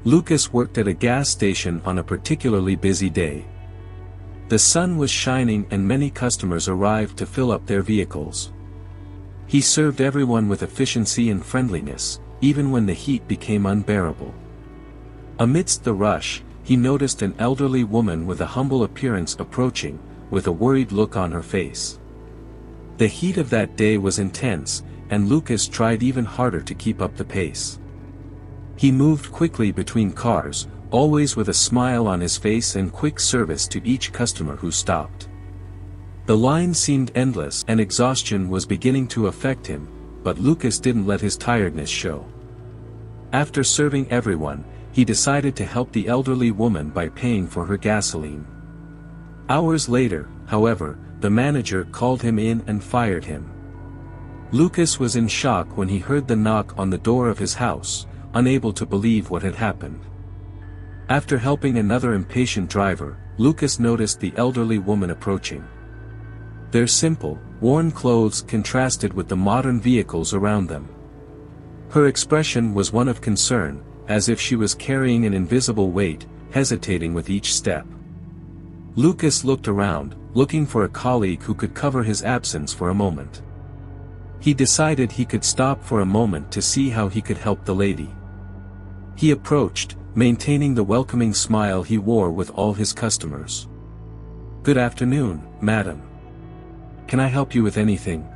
Lucas worked at a gas station on a particularly busy day. The sun was shining and many customers arrived to fill up their vehicles. He served everyone with efficiency and friendliness, even when the heat became unbearable. Amidst the rush, he noticed an elderly woman with a humble appearance approaching, with a worried look on her face. The heat of that day was intense, and Lucas tried even harder to keep up the pace. He moved quickly between cars, always with a smile on his face and quick service to each customer who stopped. The line seemed endless and exhaustion was beginning to affect him, but Lucas didn't let his tiredness show. After serving everyone, he decided to help the elderly woman by paying for her gasoline. Hours later, however, the manager called him in and fired him. Lucas was in shock when he heard the knock on the door of his house, unable to believe what had happened. After helping another impatient driver, Lucas noticed the elderly woman approaching. Their simple, worn clothes contrasted with the modern vehicles around them. Her expression was one of concern, as if she was carrying an invisible weight, hesitating with each step. Lucas looked around, looking for a colleague who could cover his absence for a moment. He decided he could stop for a moment to see how he could help the lady. He approached, maintaining the welcoming smile he wore with all his customers. "Good afternoon, madam. Can I help you with anything?"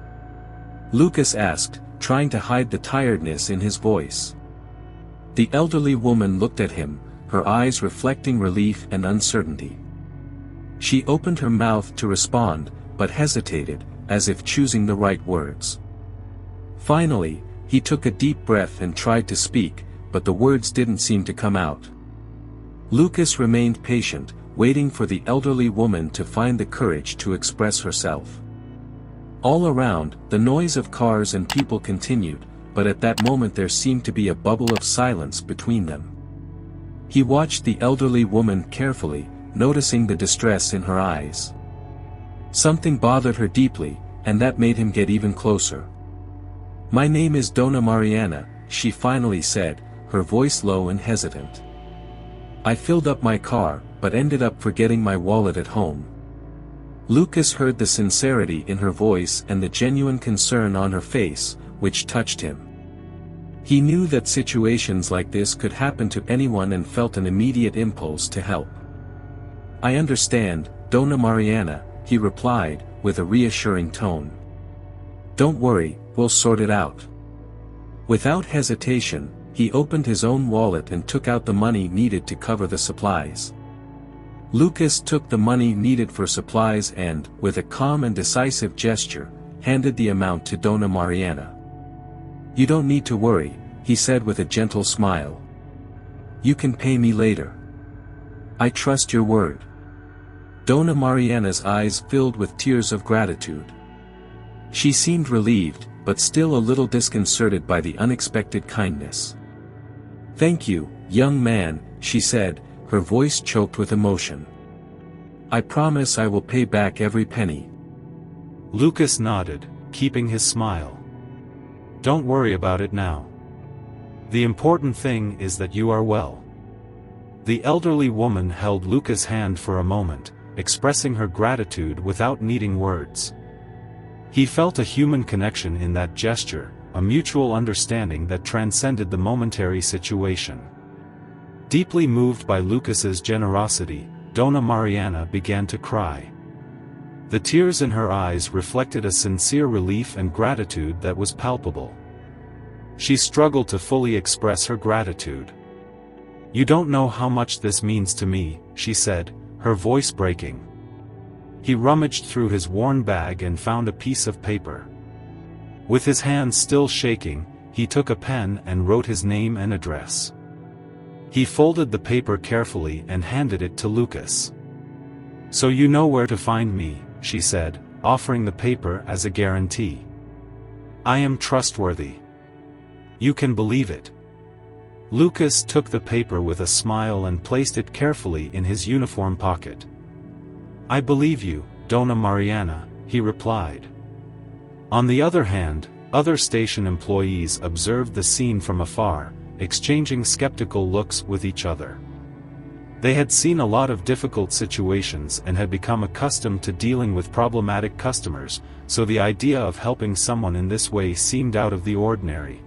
Lucas asked, trying to hide the tiredness in his voice. The elderly woman looked at him, her eyes reflecting relief and uncertainty. She opened her mouth to respond, but hesitated, as if choosing the right words. Finally, he took a deep breath and tried to speak, but the words didn't seem to come out. Lucas remained patient, waiting for the elderly woman to find the courage to express herself. All around, the noise of cars and people continued, but at that moment there seemed to be a bubble of silence between them. He watched the elderly woman carefully, noticing the distress in her eyes. Something bothered her deeply, and that made him get even closer. "My name is Donna Mariana," she finally said, her voice low and hesitant. "I filled up my car, but ended up forgetting my wallet at home." Lucas heard the sincerity in her voice and the genuine concern on her face, which touched him. He knew that situations like this could happen to anyone and felt an immediate impulse to help. "I understand, Donna Mariana," he replied, with a reassuring tone. "Don't worry, we'll sort it out." Without hesitation, he opened his own wallet and took out the money needed to cover the supplies. Lucas took the money needed for supplies and, with a calm and decisive gesture, handed the amount to Donna Mariana. "You don't need to worry," he said with a gentle smile. "You can pay me later. I trust your word." Donna Mariana's eyes filled with tears of gratitude. She seemed relieved, but still a little disconcerted by the unexpected kindness. "Thank you, young man," she said, her voice choked with emotion. "I promise I will pay back every penny." Lucas nodded, keeping his smile. "Don't worry about it now. The important thing is that you are well." The elderly woman held Lucas' hand for a moment, expressing her gratitude without needing words. He felt a human connection in that gesture, a mutual understanding that transcended the momentary situation. Deeply moved by Lucas's generosity, Donna Mariana began to cry. The tears in her eyes reflected a sincere relief and gratitude that was palpable. She struggled to fully express her gratitude. "You don't know how much this means to me," she said, her voice breaking. He rummaged through his worn bag and found a piece of paper. With his hands still shaking, he took a pen and wrote his name and address. He folded the paper carefully and handed it to Lucas. "So you know where to find me," she said, offering the paper as a guarantee. "I am trustworthy. You can believe it." Lucas took the paper with a smile and placed it carefully in his uniform pocket. "I believe you, Donna Mariana," he replied. On the other hand, other station employees observed the scene from afar, exchanging skeptical looks with each other. They had seen a lot of difficult situations and had become accustomed to dealing with problematic customers, so the idea of helping someone in this way seemed out of the ordinary.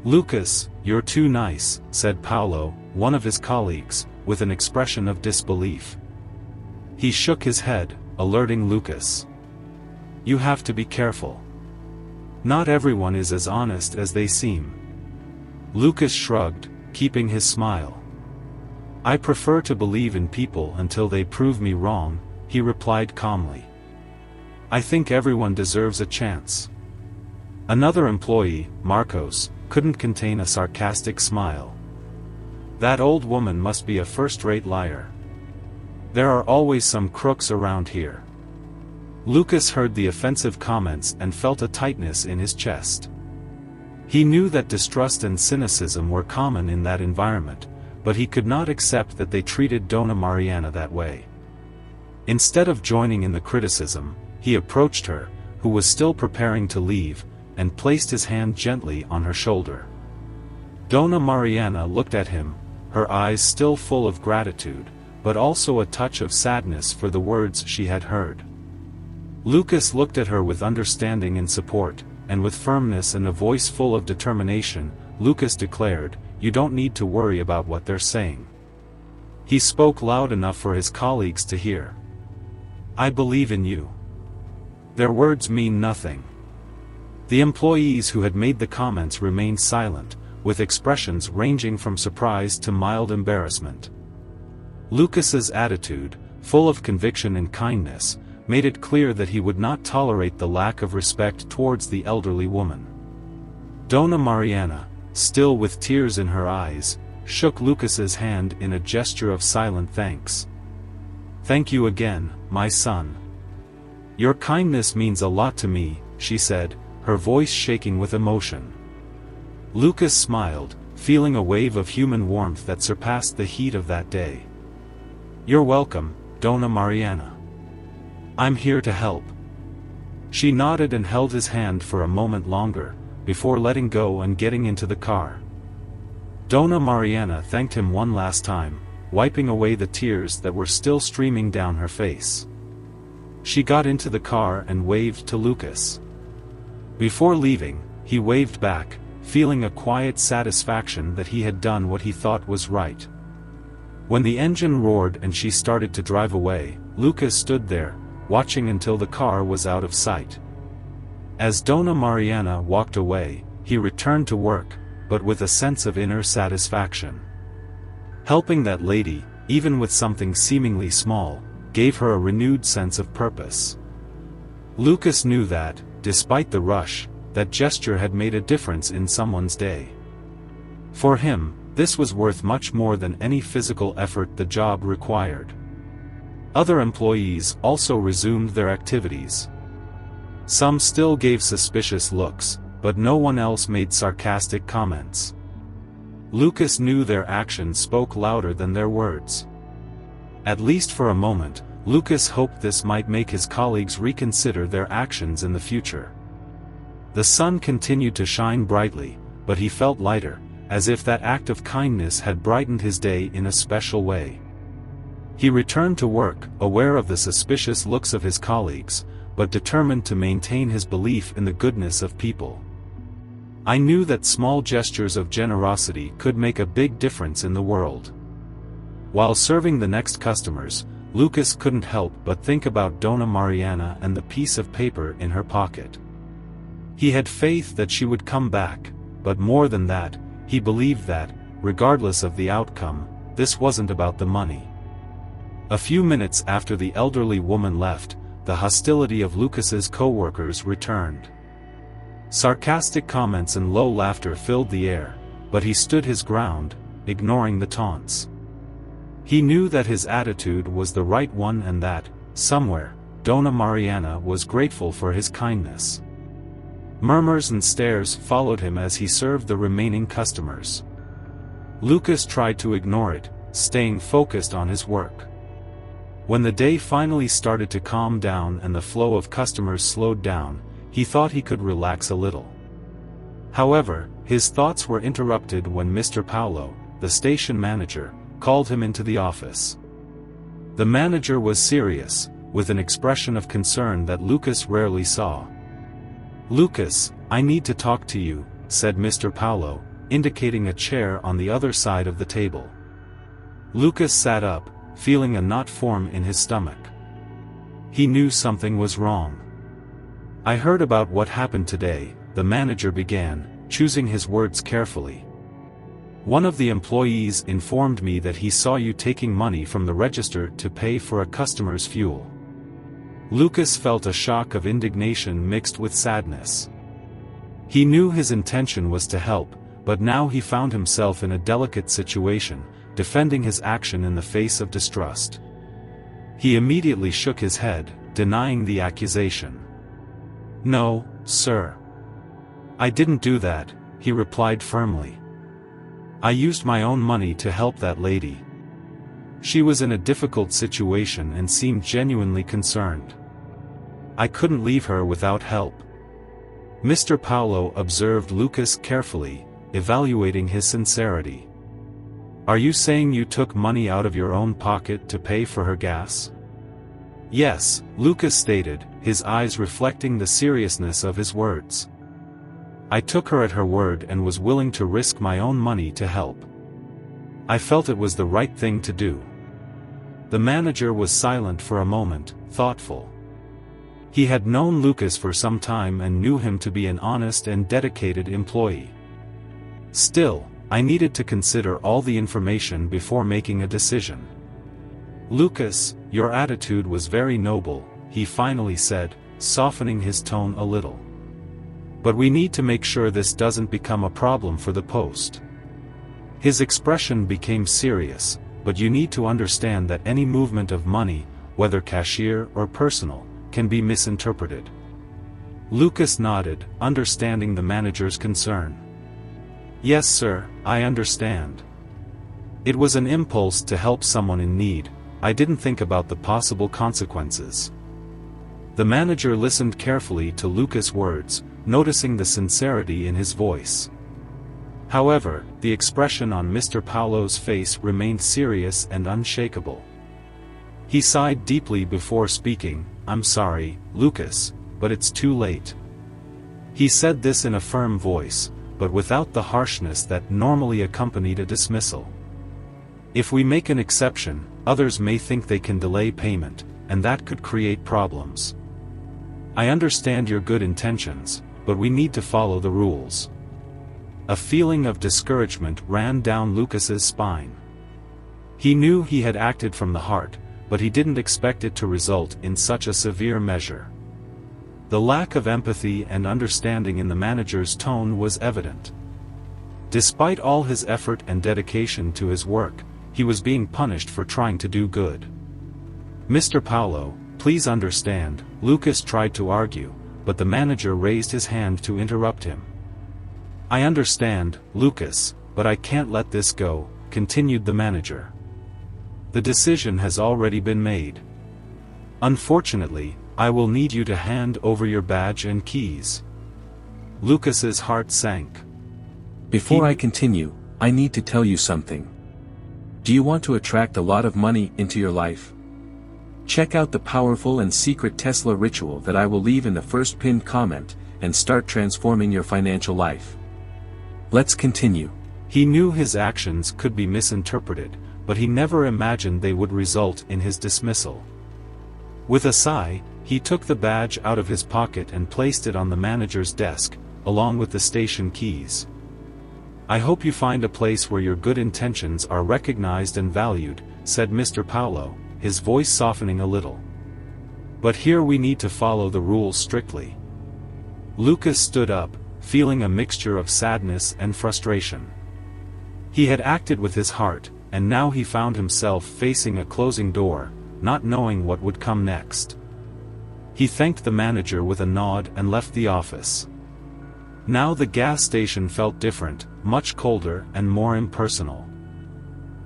"Lucas, you're too nice," said Paolo, one of his colleagues, with an expression of disbelief. He shook his head, alerting Lucas. "You have to be careful. Not everyone is as honest as they seem." Lucas shrugged, keeping his smile. "I prefer to believe in people until they prove me wrong," he replied calmly. "I think everyone deserves a chance." Another employee, Marcos, couldn't contain a sarcastic smile. "That old woman must be a first-rate liar. There are always some crooks around here." Lucas heard the offensive comments and felt a tightness in his chest. He knew that distrust and cynicism were common in that environment, but he could not accept that they treated Donna Mariana that way. Instead of joining in the criticism, he approached her, who was still preparing to leave, and placed his hand gently on her shoulder. Donna Mariana looked at him, her eyes still full of gratitude, but also a touch of sadness for the words she had heard. Lucas looked at her with understanding and support, and with firmness and a voice full of determination, Lucas declared, "You don't need to worry about what they're saying." He spoke loud enough for his colleagues to hear. "I believe in you. Their words mean nothing." The employees who had made the comments remained silent, with expressions ranging from surprise to mild embarrassment. Lucas's attitude, full of conviction and kindness, made it clear that he would not tolerate the lack of respect towards the elderly woman. Donna Mariana, still with tears in her eyes, shook Lucas's hand in a gesture of silent thanks. "Thank you again, my son. Your kindness means a lot to me," she said, her voice shaking with emotion. Lucas smiled, feeling a wave of human warmth that surpassed the heat of that day. "You're welcome, Donna Mariana. I'm here to help." She nodded and held his hand for a moment longer, before letting go and getting into the car. Donna Mariana thanked him one last time, wiping away the tears that were still streaming down her face. She got into the car and waved to Lucas. Before leaving, he waved back, feeling a quiet satisfaction that he had done what he thought was right. When the engine roared and she started to drive away, Lucas stood there, watching until the car was out of sight. As Donna Mariana walked away, he returned to work, but with a sense of inner satisfaction. Helping that lady, even with something seemingly small, gave her a renewed sense of purpose. Lucas knew that, despite the rush, that gesture had made a difference in someone's day. For him, this was worth much more than any physical effort the job required. Other employees also resumed their activities. Some still gave suspicious looks, but no one else made sarcastic comments. Lucas knew their actions spoke louder than their words. At least for a moment, Lucas hoped this might make his colleagues reconsider their actions in the future. The sun continued to shine brightly, but he felt lighter, as if that act of kindness had brightened his day in a special way. He returned to work, aware of the suspicious looks of his colleagues, but determined to maintain his belief in the goodness of people. "I knew that small gestures of generosity could make a big difference in the world." While serving the next customers, Lucas couldn't help but think about Donna Mariana and the piece of paper in her pocket. He had faith that she would come back, but more than that, he believed that, regardless of the outcome, this wasn't about the money. A few minutes after the elderly woman left, the hostility of Lucas's co-workers returned. Sarcastic comments and low laughter filled the air, but he stood his ground, ignoring the taunts. He knew that his attitude was the right one and that, somewhere, Donna Mariana was grateful for his kindness. Murmurs and stares followed him as he served the remaining customers. Lucas tried to ignore it, staying focused on his work. When the day finally started to calm down and the flow of customers slowed down, he thought he could relax a little. However, His thoughts were interrupted when Mr. Paolo, the station manager, called him into the office. The manager was serious, with an expression of concern that Lucas rarely saw. "Lucas, I need to talk to you," said Mr. Paolo, indicating a chair on the other side of the table. Lucas sat up, feeling a knot form in his stomach. He knew something was wrong. "I heard about what happened today," the manager began, choosing his words carefully. "One of the employees informed me that he saw you taking money from the register to pay for a customer's fuel." Lucas felt a shock of indignation mixed with sadness. He knew his intention was to help, but now he found himself in a delicate situation, defending his action in the face of distrust. He immediately shook his head, denying the accusation. "No, sir. I didn't do that," he replied firmly. "I used my own money to help that lady. She was in a difficult situation and seemed genuinely concerned. I couldn't leave her without help." Mr. Paolo observed Lucas carefully, evaluating his sincerity. "Are you saying you took money out of your own pocket to pay for her gas?" "Yes," Lucas stated, his eyes reflecting the seriousness of his words. "I took her at her word and was willing to risk my own money to help. I felt it was the right thing to do." The manager was silent for a moment, thoughtful. He had known Lucas for some time and knew him to be an honest and dedicated employee. "Still, I needed to consider all the information before making a decision." "Lucas, your attitude was very noble," he finally said, softening his tone a little. "But we need to make sure this doesn't become a problem for the post." His expression became serious, "But you need to understand that any movement of money, whether cashier or personal, can be misinterpreted." Lucas nodded, understanding the manager's concern. "Yes, sir, I understand. It was an impulse to help someone in need. I didn't think about the possible consequences." The manager listened carefully to Lucas' words, noticing the sincerity in his voice. However, the expression on Mr. Paolo's face remained serious and unshakable. He sighed deeply before speaking. "I'm sorry, Lucas, but it's too late." He said this in a firm voice, but without the harshness that normally accompanied a dismissal. "If we make an exception, others may think they can delay payment, and that could create problems. I understand your good intentions, but we need to follow the rules." A feeling of discouragement ran down Lucas's spine. He knew he had acted from the heart, but he didn't expect it to result in such a severe measure. The lack of empathy and understanding in the manager's tone was evident. Despite all his effort and dedication to his work, he was being punished for trying to do good. "Mr. Paolo, please understand," Lucas tried to argue, but the manager raised his hand to interrupt him. "I understand, Lucas, but I can't let this go," continued the manager. "The decision has already been made. Unfortunately, I will need you to hand over your badge and keys." Lucas's heart sank. "Before I continue, I need to tell you something. Do you want to attract a lot of money into your life? Check out the powerful and secret Tesla ritual that I will leave in the first pinned comment, and start transforming your financial life. Let's continue." He knew his actions could be misinterpreted, but he never imagined they would result in his dismissal. With a sigh, he took the badge out of his pocket and placed it on the manager's desk, along with the station keys. "I hope you find a place where your good intentions are recognized and valued," said Mr. Paolo, his voice softening a little. "But here we need to follow the rules strictly." Lucas stood up, feeling a mixture of sadness and frustration. He had acted with his heart, and now he found himself facing a closing door, not knowing what would come next. He thanked the manager with a nod and left the office. Now the gas station felt different, much colder and more impersonal.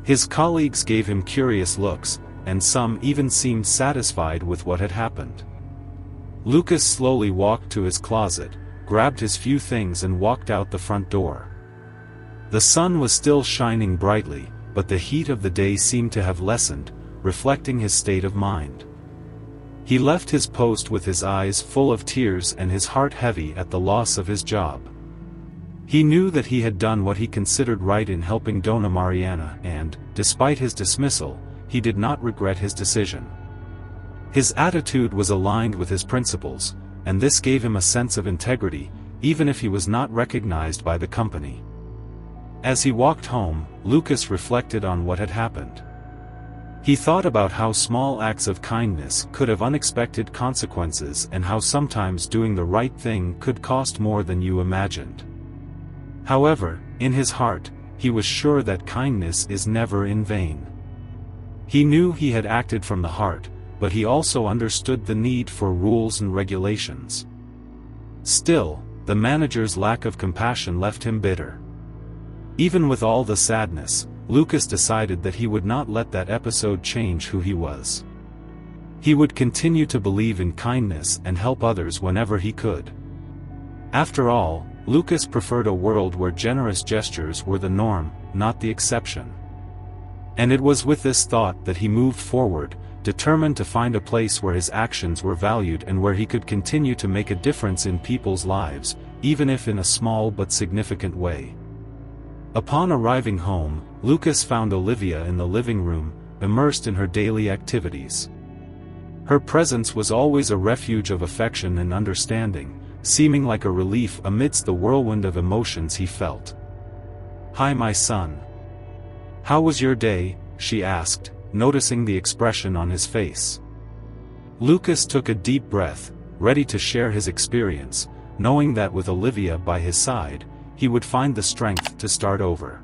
His colleagues gave him curious looks, and some even seemed satisfied with what had happened. Lucas slowly walked to his closet, grabbed his few things and walked out the front door. The sun was still shining brightly, but the heat of the day seemed to have lessened, reflecting his state of mind. He left his post with his eyes full of tears and his heart heavy at the loss of his job. He knew that he had done what he considered right in helping Donna Mariana and, despite his dismissal, he did not regret his decision. His attitude was aligned with his principles, and this gave him a sense of integrity, even if he was not recognized by the company. As he walked home, Lucas reflected on what had happened. He thought about how small acts of kindness could have unexpected consequences and how sometimes doing the right thing could cost more than you imagined. However, in his heart, he was sure that kindness is never in vain. He knew he had acted from the heart, but he also understood the need for rules and regulations. Still, the manager's lack of compassion left him bitter. Even with all the sadness, Lucas decided that he would not let that episode change who he was. He would continue to believe in kindness and help others whenever he could. After all, Lucas preferred a world where generous gestures were the norm, not the exception. And it was with this thought that he moved forward, determined to find a place where his actions were valued and where he could continue to make a difference in people's lives, even if in a small but significant way. Upon arriving home, Lucas found Olivia in the living room, immersed in her daily activities. Her presence was always a refuge of affection and understanding, seeming like a relief amidst the whirlwind of emotions he felt. "Hi, my son. How was your day?" she asked, noticing the expression on his face. Lucas took a deep breath, ready to share his experience, knowing that with Olivia by his side, he would find the strength to start over.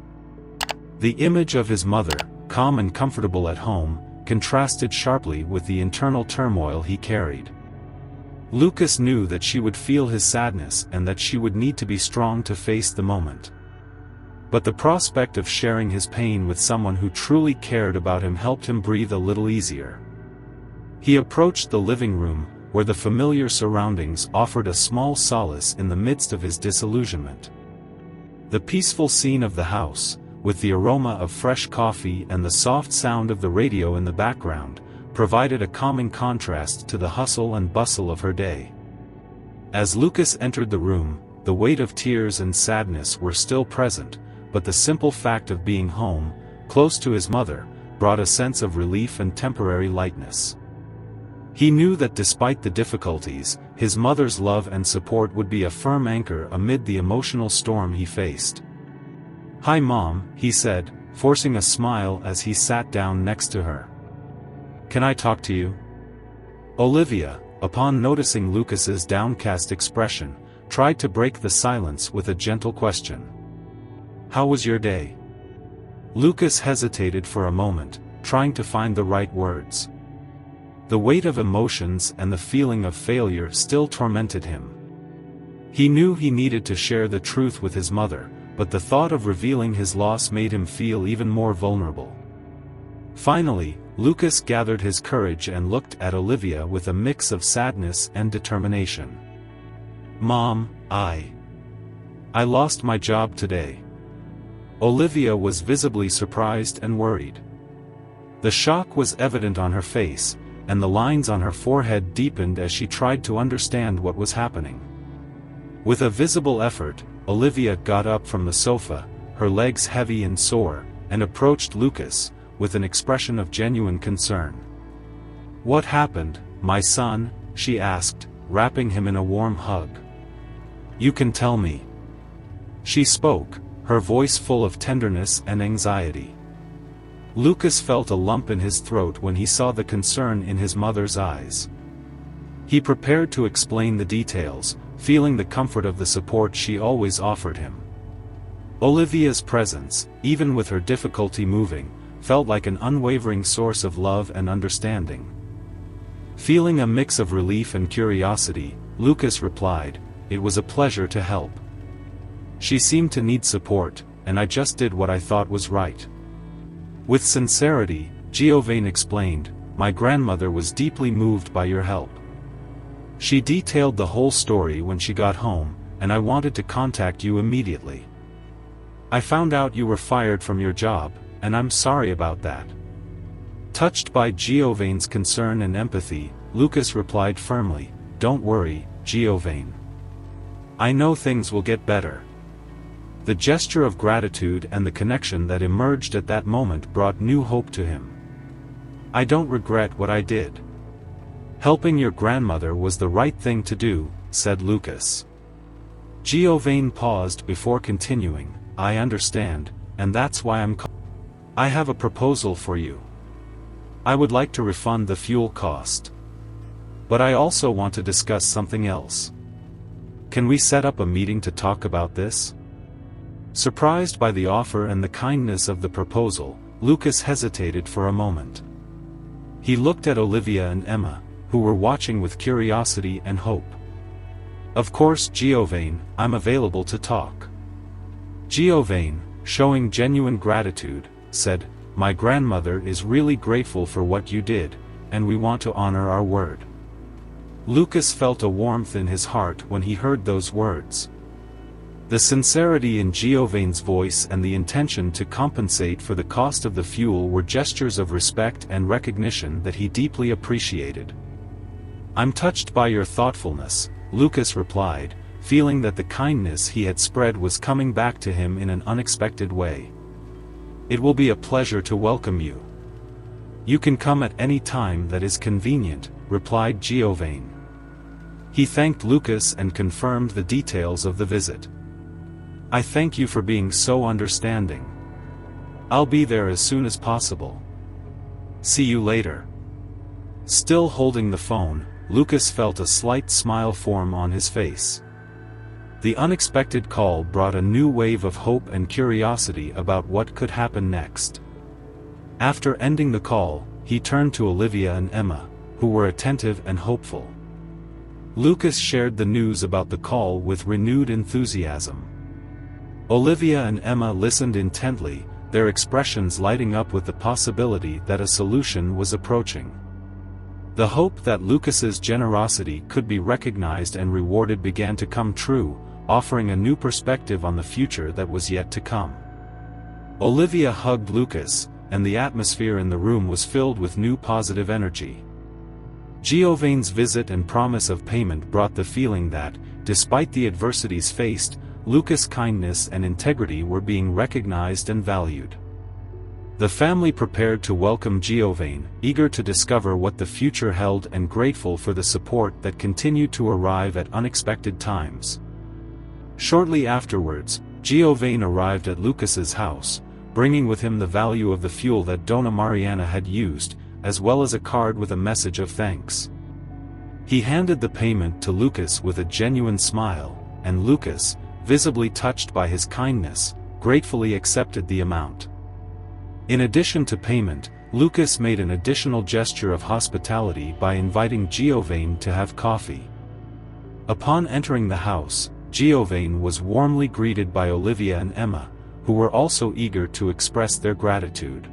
The image of his mother, calm and comfortable at home, contrasted sharply with the internal turmoil he carried. Lucas knew that she would feel his sadness and that she would need to be strong to face the moment. But the prospect of sharing his pain with someone who truly cared about him helped him breathe a little easier. He approached the living room, where the familiar surroundings offered a small solace in the midst of his disillusionment. The peaceful scene of the house, with the aroma of fresh coffee and the soft sound of the radio in the background, provided a calming contrast to the hustle and bustle of her day. As Lucas entered the room, the weight of tears and sadness were still present, but the simple fact of being home, close to his mother, brought a sense of relief and temporary lightness. He knew that despite the difficulties, his mother's love and support would be a firm anchor amid the emotional storm he faced. "Hi Mom," he said, forcing a smile as he sat down next to her. "Can I talk to you?" Olivia, upon noticing Lucas's downcast expression, tried to break the silence with a gentle question. "How was your day?" Lucas hesitated for a moment, trying to find the right words. The weight of emotions and the feeling of failure still tormented him. He knew he needed to share the truth with his mother, but the thought of revealing his loss made him feel even more vulnerable. Finally, Lucas gathered his courage and looked at Olivia with a mix of sadness and determination. "Mom, I lost my job today." Olivia was visibly surprised and worried. The shock was evident on her face, and the lines on her forehead deepened as she tried to understand what was happening. With a visible effort, Olivia got up from the sofa, her legs heavy and sore, and approached Lucas, with an expression of genuine concern. "What happened, my son?" she asked, wrapping him in a warm hug. "You can tell me." She spoke, her voice full of tenderness and anxiety. Lucas felt a lump in his throat when he saw the concern in his mother's eyes. He prepared to explain the details, feeling the comfort of the support she always offered him. Olivia's presence, even with her difficulty moving, felt like an unwavering source of love and understanding. Feeling a mix of relief and curiosity, Lucas replied, "It was a pleasure to help. She seemed to need support, and I just did what I thought was right." With sincerity, Giovanni explained, "My grandmother was deeply moved by your help. She detailed the whole story when she got home, and I wanted to contact you immediately. I found out you were fired from your job, and I'm sorry about that." Touched by Giovanni's concern and empathy, Lucas replied firmly, "Don't worry, Giovanni. I know things will get better." The gesture of gratitude and the connection that emerged at that moment brought new hope to him. "I don't regret what I did. Helping your grandmother was the right thing to do," said Lucas. Giovanni paused before continuing, "I understand, and that's why I have a proposal for you. I would like to refund the fuel cost. But I also want to discuss something else. Can we set up a meeting to talk about this?" Surprised by the offer and the kindness of the proposal, Lucas hesitated for a moment. He looked at Olivia and Emma, who were watching with curiosity and hope. "Of course, Giovanni, I'm available to talk." Giovanni, showing genuine gratitude, said, "My grandmother is really grateful for what you did, and we want to honor our word." Lucas felt a warmth in his heart when he heard those words. The sincerity in Giovanni's voice and the intention to compensate for the cost of the fuel were gestures of respect and recognition that he deeply appreciated. "I'm touched by your thoughtfulness," Lucas replied, feeling that the kindness he had spread was coming back to him in an unexpected way. "It will be a pleasure to welcome you. You can come at any time that is convenient," replied Giovanni. He thanked Lucas and confirmed the details of the visit. "I thank you for being so understanding. I'll be there as soon as possible. See you later." Still holding the phone, Lucas felt a slight smile form on his face. The unexpected call brought a new wave of hope and curiosity about what could happen next. After ending the call, he turned to Olivia and Emma, who were attentive and hopeful. Lucas shared the news about the call with renewed enthusiasm. Olivia and Emma listened intently, their expressions lighting up with the possibility that a solution was approaching. The hope that Lucas's generosity could be recognized and rewarded began to come true, offering a new perspective on the future that was yet to come. Olivia hugged Lucas, and the atmosphere in the room was filled with new positive energy. Giovanni's visit and promise of payment brought the feeling that, despite the adversities faced, Lucas' kindness and integrity were being recognized and valued. The family prepared to welcome Giovanni, eager to discover what the future held and grateful for the support that continued to arrive at unexpected times. Shortly afterwards, Giovanni arrived at Lucas's house, bringing with him the value of the fuel that Donna Mariana had used, as well as a card with a message of thanks. He handed the payment to Lucas with a genuine smile, and Lucas, visibly touched by his kindness, gratefully accepted the amount. In addition to payment, Lucas made an additional gesture of hospitality by inviting Giovanni to have coffee. Upon entering the house, Giovanni was warmly greeted by Olivia and Emma, who were also eager to express their gratitude.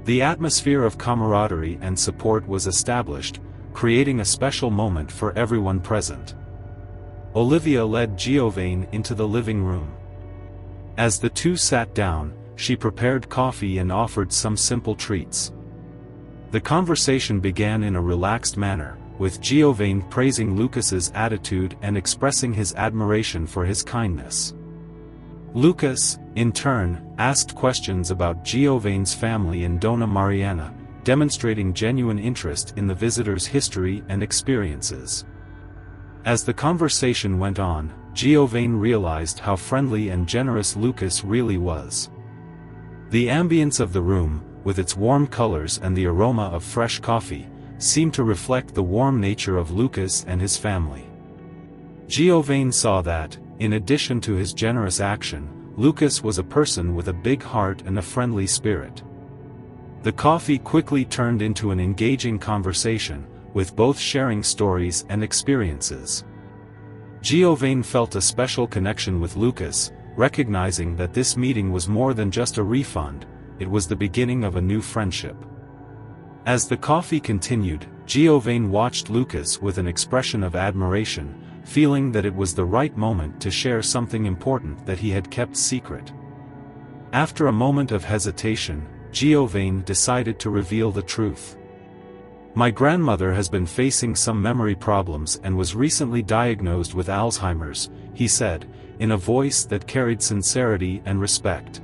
The atmosphere of camaraderie and support was established, creating a special moment for everyone present. Olivia led Giovanni into the living room. As the two sat down, she prepared coffee and offered some simple treats. The conversation began in a relaxed manner, with Giovanni praising Lucas's attitude and expressing his admiration for his kindness. Lucas, in turn, asked questions about Giovanni's family and Donna Mariana, demonstrating genuine interest in the visitor's history and experiences. As the conversation went on, Giovanni realized how friendly and generous Lucas really was. The ambience of the room, with its warm colors and the aroma of fresh coffee, seemed to reflect the warm nature of Lucas and his family. Giovanni saw that, in addition to his generous action, Lucas was a person with a big heart and a friendly spirit. The coffee quickly turned into an engaging conversation, with both sharing stories and experiences. Giovanni felt a special connection with Lucas, recognizing that this meeting was more than just a refund, it was the beginning of a new friendship. As the coffee continued, Giovanni watched Lucas with an expression of admiration, feeling that it was the right moment to share something important that he had kept secret. After a moment of hesitation, Giovanni decided to reveal the truth. "My grandmother has been facing some memory problems and was recently diagnosed with Alzheimer's," he said, in a voice that carried sincerity and respect.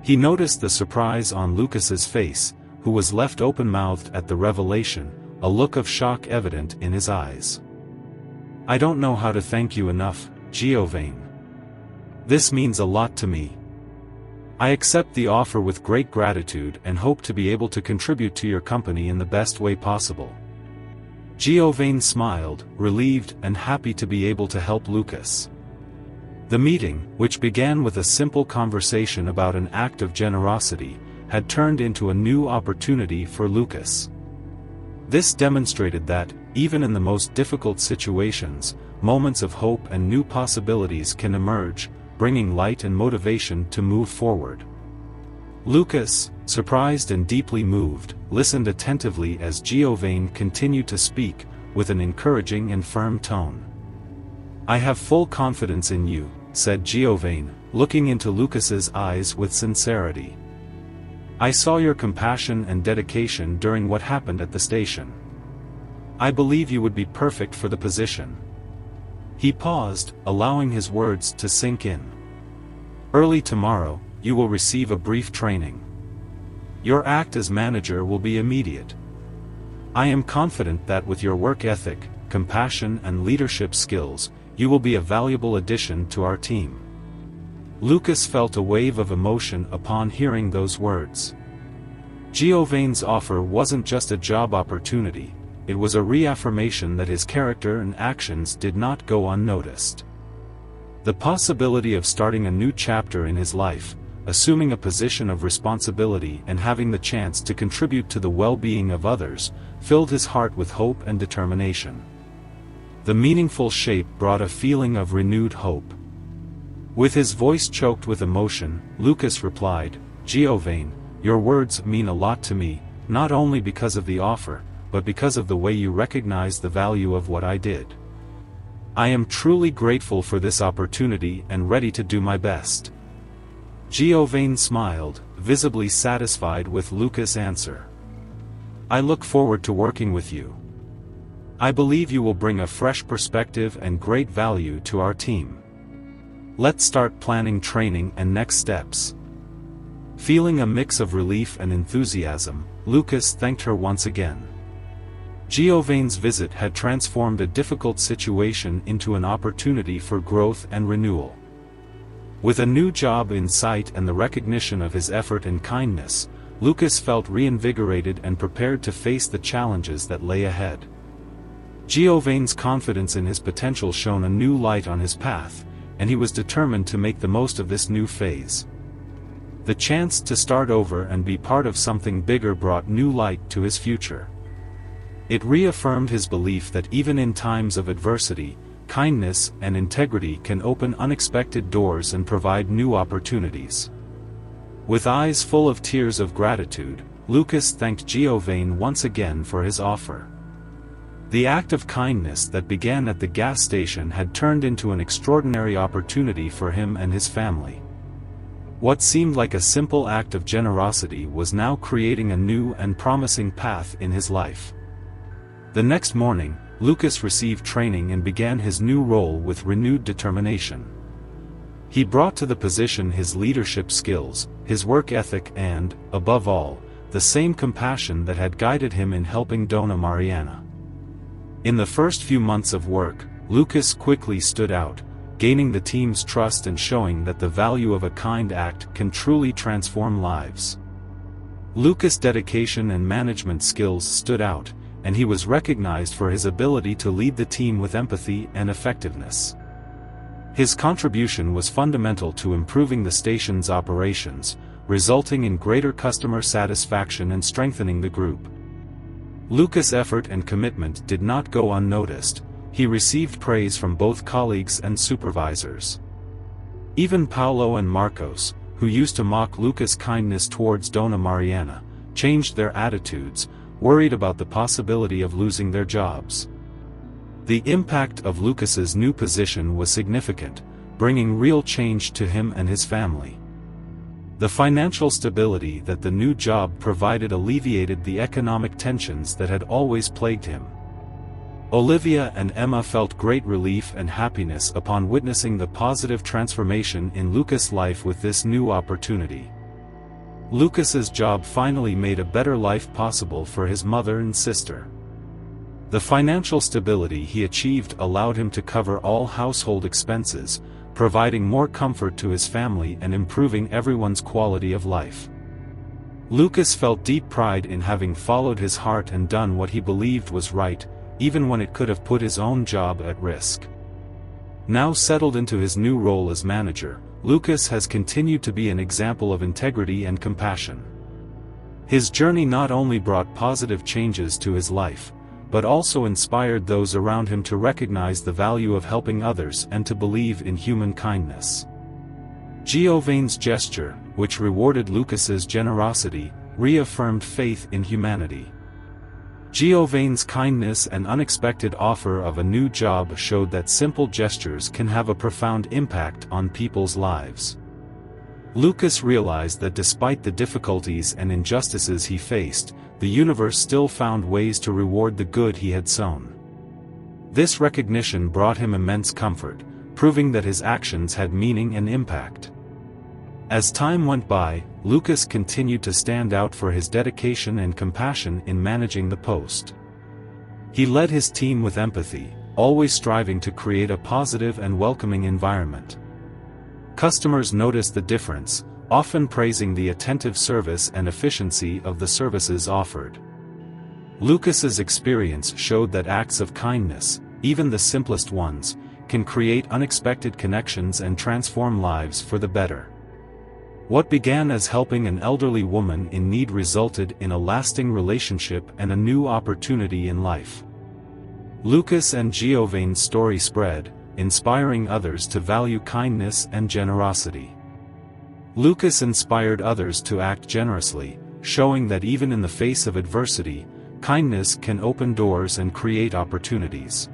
He noticed the surprise on Lucas's face, who was left open-mouthed at the revelation, a look of shock evident in his eyes. "I don't know how to thank you enough, Giovanni. This means a lot to me. I accept the offer with great gratitude and hope to be able to contribute to your company in the best way possible." Giovanni smiled, relieved and happy to be able to help Lucas. The meeting, which began with a simple conversation about an act of generosity, had turned into a new opportunity for Lucas. This demonstrated that, even in the most difficult situations, moments of hope and new possibilities can emerge, bringing light and motivation to move forward. Lucas, surprised and deeply moved, listened attentively as Giovanni continued to speak, with an encouraging and firm tone. "I have full confidence in you," said Giovanni, looking into Lucas's eyes with sincerity. "I saw your compassion and dedication during what happened at the station. I believe you would be perfect for the position." He paused, allowing his words to sink in. "Early tomorrow, you will receive a brief training. Your act as manager will be immediate. I am confident that with your work ethic, compassion and leadership skills, you will be a valuable addition to our team." Lucas felt a wave of emotion upon hearing those words. Giovanni's offer wasn't just a job opportunity, it was a reaffirmation that his character and actions did not go unnoticed. The possibility of starting a new chapter in his life, assuming a position of responsibility and having the chance to contribute to the well-being of others, filled his heart with hope and determination. The meaningful shape brought a feeling of renewed hope. With his voice choked with emotion, Lucas replied, "Giovanni, your words mean a lot to me, not only because of the offer, but because of the way you recognize the value of what I did. I am truly grateful for this opportunity and ready to do my best." Giovanni smiled, visibly satisfied with Lucas' answer. "I look forward to working with you. I believe you will bring a fresh perspective and great value to our team. Let's start planning training and next steps." Feeling a mix of relief and enthusiasm, Lucas thanked her once again. Giovanni's visit had transformed a difficult situation into an opportunity for growth and renewal. With a new job in sight and the recognition of his effort and kindness, Lucas felt reinvigorated and prepared to face the challenges that lay ahead. Giovanni's confidence in his potential shone a new light on his path, and he was determined to make the most of this new phase. The chance to start over and be part of something bigger brought new light to his future. It reaffirmed his belief that even in times of adversity, kindness and integrity can open unexpected doors and provide new opportunities. With eyes full of tears of gratitude, Lucas thanked Giovanni once again for his offer. The act of kindness that began at the gas station had turned into an extraordinary opportunity for him and his family. What seemed like a simple act of generosity was now creating a new and promising path in his life. The next morning, Lucas received training and began his new role with renewed determination. He brought to the position his leadership skills, his work ethic and, above all, the same compassion that had guided him in helping Donna Mariana. In the first few months of work, Lucas quickly stood out, gaining the team's trust and showing that the value of a kind act can truly transform lives. Lucas' dedication and management skills stood out, and he was recognized for his ability to lead the team with empathy and effectiveness. His contribution was fundamental to improving the station's operations, resulting in greater customer satisfaction and strengthening the group. Lucas' effort and commitment did not go unnoticed. He received praise from both colleagues and supervisors. Even Paolo and Marcos, who used to mock Lucas' kindness towards Donna Mariana, changed their attitudes, worried about the possibility of losing their jobs. The impact of Lucas's new position was significant, bringing real change to him and his family. The financial stability that the new job provided alleviated the economic tensions that had always plagued him. Olivia and Emma felt great relief and happiness upon witnessing the positive transformation in Lucas' life with this new opportunity. Lucas's job finally made a better life possible for his mother and sister. The financial stability he achieved allowed him to cover all household expenses, providing more comfort to his family and improving everyone's quality of life. Lucas felt deep pride in having followed his heart and done what he believed was right, even when it could have put his own job at risk. Now settled into his new role as manager, Lucas has continued to be an example of integrity and compassion. His journey not only brought positive changes to his life, but also inspired those around him to recognize the value of helping others and to believe in human kindness. Giovanni's gesture, which rewarded Lucas's generosity, reaffirmed faith in humanity. Giovanni's kindness and unexpected offer of a new job showed that simple gestures can have a profound impact on people's lives. Lucas realized that despite the difficulties and injustices he faced, the universe still found ways to reward the good he had sown. This recognition brought him immense comfort, proving that his actions had meaning and impact. As time went by, Lucas continued to stand out for his dedication and compassion in managing the post. He led his team with empathy, always striving to create a positive and welcoming environment. Customers noticed the difference, often praising the attentive service and efficiency of the services offered. Lucas's experience showed that acts of kindness, even the simplest ones, can create unexpected connections and transform lives for the better. What began as helping an elderly woman in need resulted in a lasting relationship and a new opportunity in life. Lucas and Giovanni's story spread, inspiring others to value kindness and generosity. Lucas inspired others to act generously, showing that even in the face of adversity, kindness can open doors and create opportunities.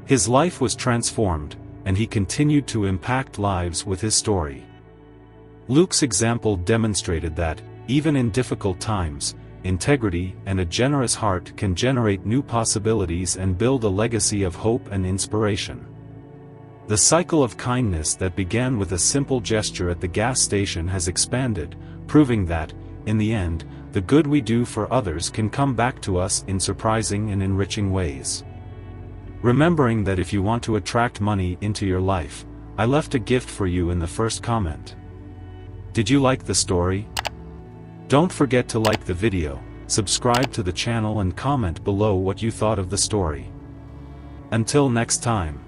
His life was transformed, and he continued to impact lives with his story. Luke's example demonstrated that, even in difficult times, integrity and a generous heart can generate new possibilities and build a legacy of hope and inspiration. The cycle of kindness that began with a simple gesture at the gas station has expanded, proving that, in the end, the good we do for others can come back to us in surprising and enriching ways. Remembering that if you want to attract money into your life, I left a gift for you in the first comment. Did you like the story? Don't forget to like the video, subscribe to the channel and comment below what you thought of the story. Until next time.